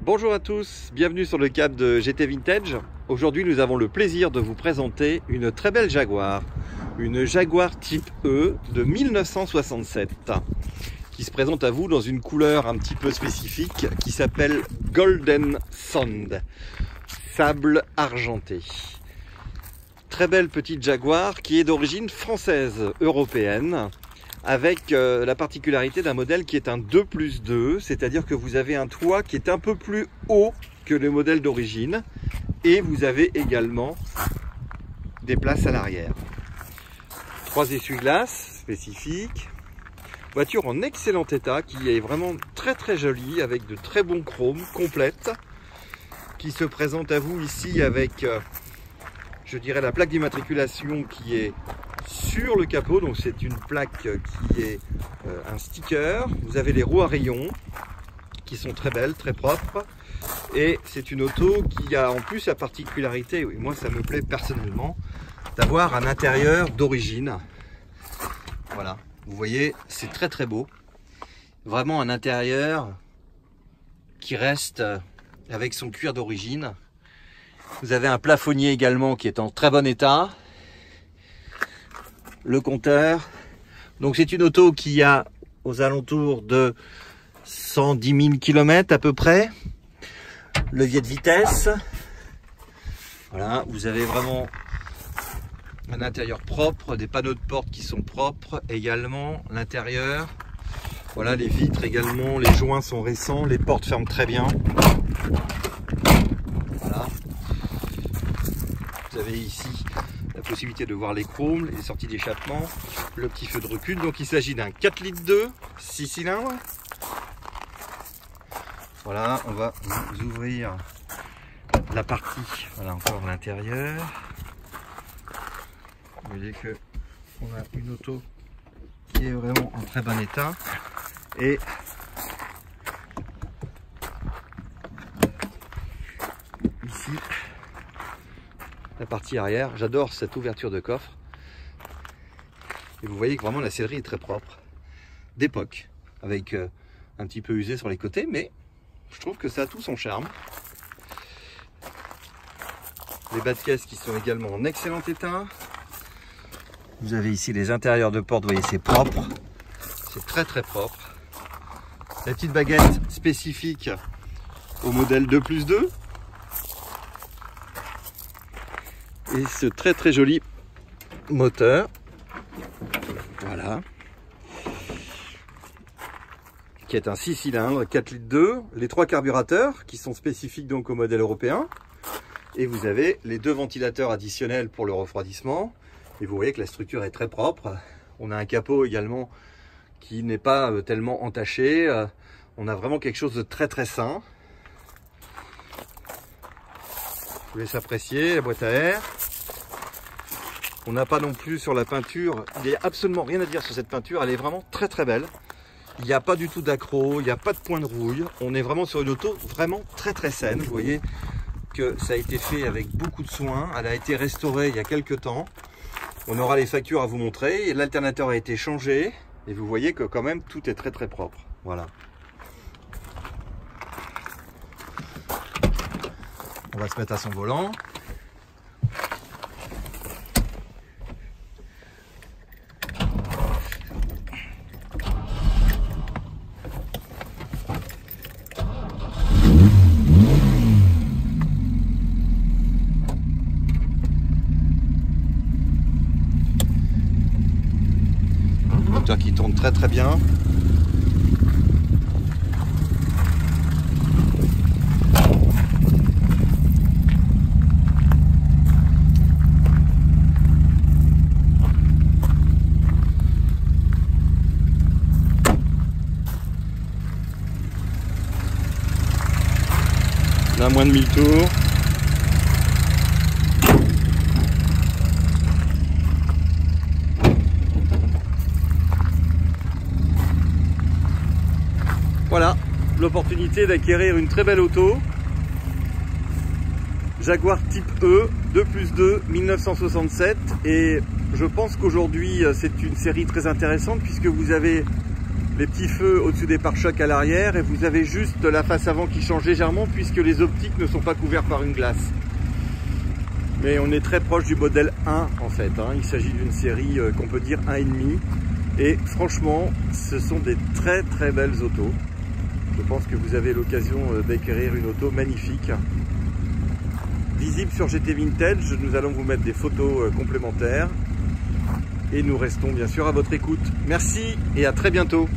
Bonjour à tous, bienvenue sur le câble de GT Vintage. Aujourd'hui nous avons le plaisir de vous présenter une très belle Jaguar. Une Jaguar Type E de 1967 qui se présente à vous dans une couleur un petit peu spécifique qui s'appelle Golden Sand, sable argenté. Très belle petite Jaguar qui est d'origine française européenne, avec la particularité d'un modèle qui est un 2+2, c'est-à-dire que vous avez un toit qui est un peu plus haut que le modèle d'origine, et vous avez également des places à l'arrière. 3 essuie-glaces spécifiques, voiture en excellent état qui est vraiment très jolie, avec de très bons chromes, complète, qui se présente à vous ici avec, je dirais, la plaque d'immatriculation qui est sur le capot, donc c'est une plaque qui est un sticker. Vous avez les roues à rayons qui sont très belles, très propres, et c'est une auto qui a en plus la particularité, oui, moi ça me plaît personnellement, d'avoir un intérieur d'origine. Voilà, vous voyez, c'est très beau, vraiment un intérieur qui reste avec son cuir d'origine. Vous avez un plafonnier également qui est en très bon état. Le compteur, donc c'est une auto qui a aux alentours de 110 000 km à peu près. Levier de vitesse, voilà, vous avez vraiment un intérieur propre, des panneaux de porte qui sont propres également, l'intérieur, voilà, les vitres également, les joints sont récents, les portes ferment très bien, voilà. Vous avez ici la possibilité de voir les chromes, les sorties d'échappement, le petit feu de recul. Donc il s'agit d'un 4,2 litres, 6 cylindres. Voilà, on va vous ouvrir la partie, voilà, encore l'intérieur. Vous voyez que on a une auto qui est vraiment en très bon état. Et ici, la partie arrière, j'adore cette ouverture de coffre. Et vous voyez que vraiment la sellerie est très propre, d'époque, avec un petit peu usé sur les côtés, mais je trouve que ça a tout son charme. Les bas de caisse qui sont également en excellent état. Vous avez ici les intérieurs de porte, vous voyez, c'est propre, c'est très propre. La petite baguette spécifique au modèle 2+2. Et ce très joli moteur, voilà, qui est un 6 cylindres, 4,2 litres, les 3 carburateurs qui sont spécifiques donc au modèle européen, et vous avez les 2 ventilateurs additionnels pour le refroidissement, et vous voyez que la structure est très propre. On a un capot également qui n'est pas tellement entaché, on a vraiment quelque chose de très sain. Je vous laisse apprécier la boîte à air. On n'a pas non plus sur la peinture, il n'y a absolument rien à dire sur cette peinture, elle est vraiment très belle. Il n'y a pas du tout d'accro, il n'y a pas de point de rouille. On est vraiment sur une auto vraiment très saine. Vous voyez que ça a été fait avec beaucoup de soin. Elle a été restaurée il y a quelques temps. On aura les factures à vous montrer. L'alternateur a été changé. Et vous voyez que quand même tout est très propre. Voilà. On va se mettre à son volant. Moteur qui tourne très bien. On a moins de 1000 tours. Voilà, l'opportunité d'acquérir une très belle auto. Jaguar Type E 2+2 1967, et je pense qu'aujourd'hui c'est une série très intéressante puisque vous avez les petits feux au-dessus des pare-chocs à l'arrière et vous avez juste la face avant qui change légèrement puisque les optiques ne sont pas couverts par une glace. Mais on est très proche du modèle 1 en fait, hein. Il s'agit d'une série qu'on peut dire 1,5 et franchement ce sont des très belles autos. Je pense que vous avez l'occasion d'acquérir une auto magnifique. Visible sur GT Vintage, nous allons vous mettre des photos complémentaires et nous restons bien sûr à votre écoute. Merci et à très bientôt.